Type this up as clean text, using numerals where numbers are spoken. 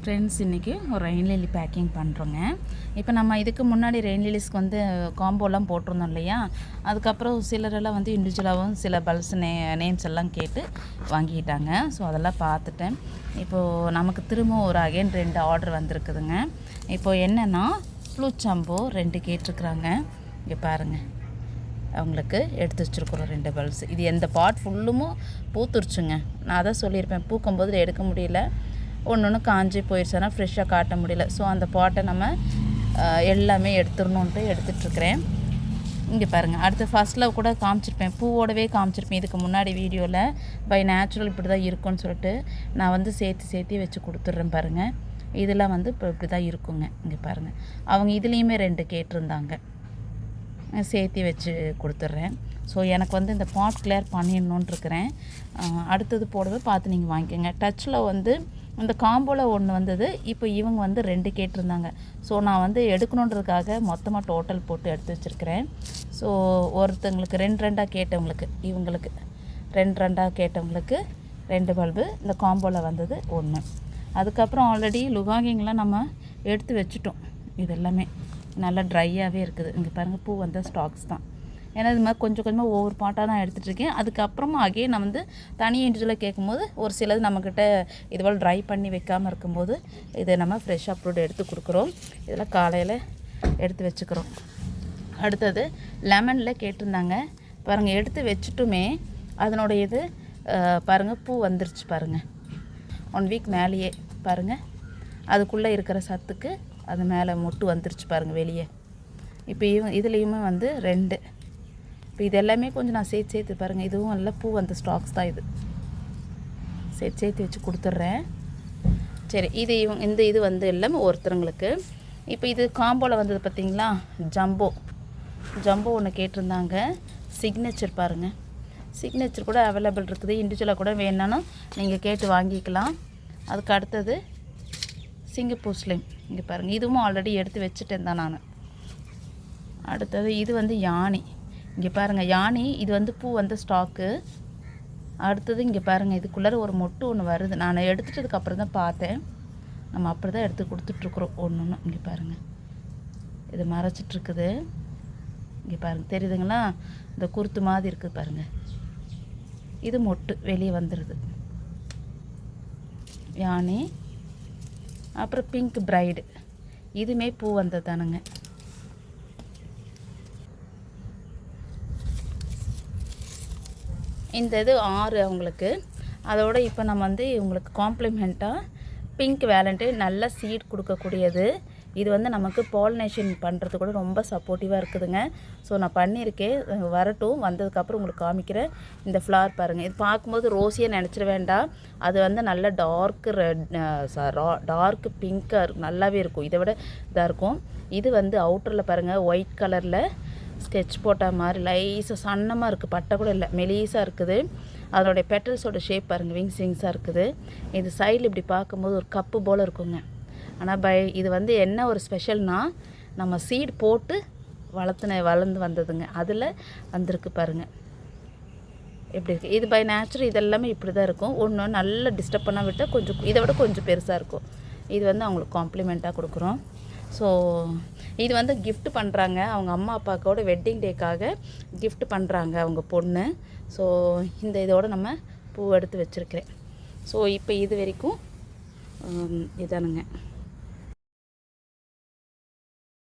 Friends, இன்றைக்கி ஒரு rain lily packing பண்ணுறோங்க. இப்போ நம்ம இதுக்கு முன்னாடி ரெயின் லில்லிஸ்க்கு வந்து காம்போலாம் போட்டிருந்தோம் இல்லையா. அதுக்கப்புறம் சிலரெல்லாம் வந்து இண்டிவிஜுவலாகவும் சில பல்ஸ் நேம்ஸ் எல்லாம் கேட்டு வாங்கிக்கிட்டாங்க. ஸோ அதெல்லாம் பார்த்துட்டேன். இப்போது நமக்கு திரும்ப ஒரு அகைன் 2 ஆர்டர் வந்திருக்குதுங்க. இப்போது என்னென்னா ப்ளூ சம்போ 2 கேட்டிருக்குறாங்க. இங்கே பாருங்கள், அவங்களுக்கு எடுத்து வச்சுருக்குறோம் 2 பல்ஸ். இது எந்த பாட் ஃபுல்லும் பூத்துருச்சுங்க. நான் அதான் சொல்லியிருப்பேன், பூக்கும்போது எடுக்க முடியல, ஒன்று காஞ்சி போயிடுச்சுன்னா ஃப்ரெஷ்ஷாக காட்ட முடியல. ஸோ அந்த பாட்டை நம்ம எல்லாமே எடுத்துடணுன்ட்டு எடுத்துகிட்ருக்கிறேன். இங்கே பாருங்கள், அடுத்து ஃபஸ்ட்டில் கூட காமிச்சிருப்பேன், பூவோடவே காமிச்சிருப்பேன் இதுக்கு முன்னாடி வீடியோவில். பை நேச்சுரல் இப்படி தான் இருக்குன்னு சொல்லிட்டு நான் வந்து சேர்த்து வச்சு கொடுத்துட்றேன் பாருங்கள். இதெல்லாம் வந்து இப்போ இப்படி தான் இருக்குங்க. இங்கே பாருங்கள், அவங்க இதுலேயுமே 2 கேட்டிருந்தாங்க, சேர்த்து வச்சு கொடுத்துட்றேன். ஸோ எனக்கு வந்து இந்த பாட் கிளியர் பண்ணிடணுன்னு இருக்கிறேன். அடுத்தது போடவே பார்த்து நீங்கள் வாங்கிக்கோங்க. டச்சில் வந்து இந்த காம்போவில் ஒன்று வந்தது, இப்போ இவங்க வந்து 2 கேட்டிருந்தாங்க. ஸோ நான் வந்து எடுக்கணுன்றதுக்காக மொத்தமாக டோட்டல் போட்டு எடுத்து வச்சுருக்கிறேன். ஸோ ஒருத்தங்களுக்கு 2 கேட்டவங்களுக்கு, இவங்களுக்கு 2 கேட்டவங்களுக்கு 2 பல்பு, இந்த காம்போவில் வந்தது 1. அதுக்கப்புறம் ஆல்ரெடி லுகாங்கிங்லாம் நம்ம எடுத்து வச்சுட்டோம். இது எல்லாமே நல்லா ட்ரையாகவே இருக்குது. இங்கே பாருங்கள், பூ வந்த ஸ்டாக்ஸ் தான். ஏன்னா இது மாதிரி கொஞ்சம் கொஞ்சமாக ஒவ்வொரு பாட்டாக தான் எடுத்துகிட்ருக்கேன். அதுக்கப்புறமா அகைன் நான் வந்து தனியாக இண்டிவிஜுவலாக கேட்கும்போது ஒரு சிலது நம்மக்கிட்ட இதுபோல் ட்ரை பண்ணி வைக்காமல் இருக்கும்போது இதை நம்ம ஃப்ரெஷ்ஷாக அப்லோட் எடுத்து கொடுக்குறோம். இதெல்லாம் காலையில் எடுத்து வச்சுக்கிறோம். அடுத்தது லெமனில் கேட்டிருந்தாங்க பாருங்கள், எடுத்து வச்சுட்டுமே அதனுடைய இது பாருங்கள், பூ வந்துருச்சு பாருங்கள். 1 வீக் மேலேயே பாருங்கள், அதுக்குள்ளே இருக்கிற சத்துக்கு அது மேலே மொட்டு வந்துருச்சு பாருங்கள் வெளியே. இப்போ இதுலேயுமே வந்து 2. இப்போ இது எல்லாமே கொஞ்சம் நான் சேர்த்து பாருங்கள், இதுவும் நல்லா பூ வந்த ஸ்டாக்ஸ் தான். இது சேர்த்து வச்சு கொடுத்துட்றேன். சரி, இது இது வந்து எல்லாமே ஒருத்தருங்களுக்கு. இப்போ இது காம்போவில் வந்தது பார்த்திங்களா, ஜம்போ ஒன்று கேட்டிருந்தாங்க. சிக்னேச்சர் பாருங்கள், சிக்னேச்சர் கூட அவைலபிள் இருக்குது. இண்டிவிஜுவலாக கூட வேணும்னா நீங்கள் கேட்டு வாங்கிக்கலாம். அதுக்கு அடுத்தது சிங்கப்பூர் ஸ்லிம். இங்கே பாருங்கள், இதுவும் ஆல்ரெடி எடுத்து வச்சுட்டேன் தான் நான். அடுத்தது இது வந்து யானி. இங்கே பாருங்கள், யானி இது வந்து பூ வந்த ஸ்டாக்கு. அடுத்தது இங்கே பாருங்கள், இதுக்குள்ளார ஒரு மொட்டு ஒன்று வருது. நான் எடுத்துட்டதுக்கப்புறம் தான் பார்த்தேன். நம்ம அப்படி தான் எடுத்து கொடுத்துட்ருக்குறோம் ஒன்று. இங்கே பாருங்கள், இது மறைச்சிட்ருக்குது. இங்கே பாருங்கள், தெரியுதுங்களா, இந்த குருத்து மாதிரி இருக்குது பாருங்கள். இது மொட்டு வெளியே வந்துடுது. யானி. அப்புறம் பிங்க் பிரைடு, இதுவுமே பூ வந்தது தானுங்க. இந்த இது 6 அவங்களுக்கு. அதோட இப்போ நம்ம வந்து இவங்களுக்கு காம்ப்ளிமெண்ட்டாக பிங்க் வேலண்டைன் நல்ல சீட் கொடுக்கக்கூடியது. இது வந்து நமக்கு பாலினேஷன் பண்ணுறது கூட ரொம்ப சப்போர்ட்டிவாக இருக்குதுங்க. ஸோ நான் பண்ணியிருக்கேன், வரட்டும், வந்ததுக்கப்புறம் உங்களுக்கு காமிக்கிறேன். இந்த ஃப்ளார் பாருங்கள், இது பார்க்கும்போது ரோஸியாக நினச்சிட வேண்டாம். அது வந்து நல்ல டார்க்கு பிங்க்காக இருக்கும், நல்லாவே இருக்கும். இதை விட இதாக இருக்கும். இது வந்து அவுட்டரில் பாருங்கள், ஒயிட் கலரில் ஸ்கெட்ச் போட்ட மாதிரி லைஸாக சன்னமாக இருக்குது, பட்டை கூட இல்லை, மெலீஸாக இருக்குது. அதனுடைய பெட்டல்ஸோட ஷேப் பாருங்கள், விங்ஸாக இருக்குது. இது சைடில் இப்படி பார்க்கும்போது ஒரு கப்பு போல் இருக்குங்க. ஆனால் இது வந்து என்ன ஒரு ஸ்பெஷல்னால், நம்ம சீட் போட்டு வளர்ந்து வந்ததுங்க, அதில் வந்திருக்கு பாருங்கள் எப்படி இருக்குது. இது பை நேச்சுரல் இதெல்லாமே இப்படி தான் இருக்கும். ஒன்று நல்லா டிஸ்டர்ப் பண்ணால் விட்டால் கொஞ்சம் இதை விட கொஞ்சம் பெருசாக இருக்கும். இது வந்து அவங்களுக்கு காம்ப்ளிமெண்ட்டாக கொடுக்குறோம். ஸோ இது வந்து கிஃப்ட் பண்ணுறாங்க, அவங்க அம்மா அப்பாக்கோட வெட்டிங் டேக்காக கிஃப்ட் பண்ணுறாங்க அவங்க பொண்ணு. ஸோ இந்த இதோடு நம்ம பூ எடுத்து வச்சுருக்கிறேன். ஸோ இப்போ இது வரைக்கும் இதானுங்க.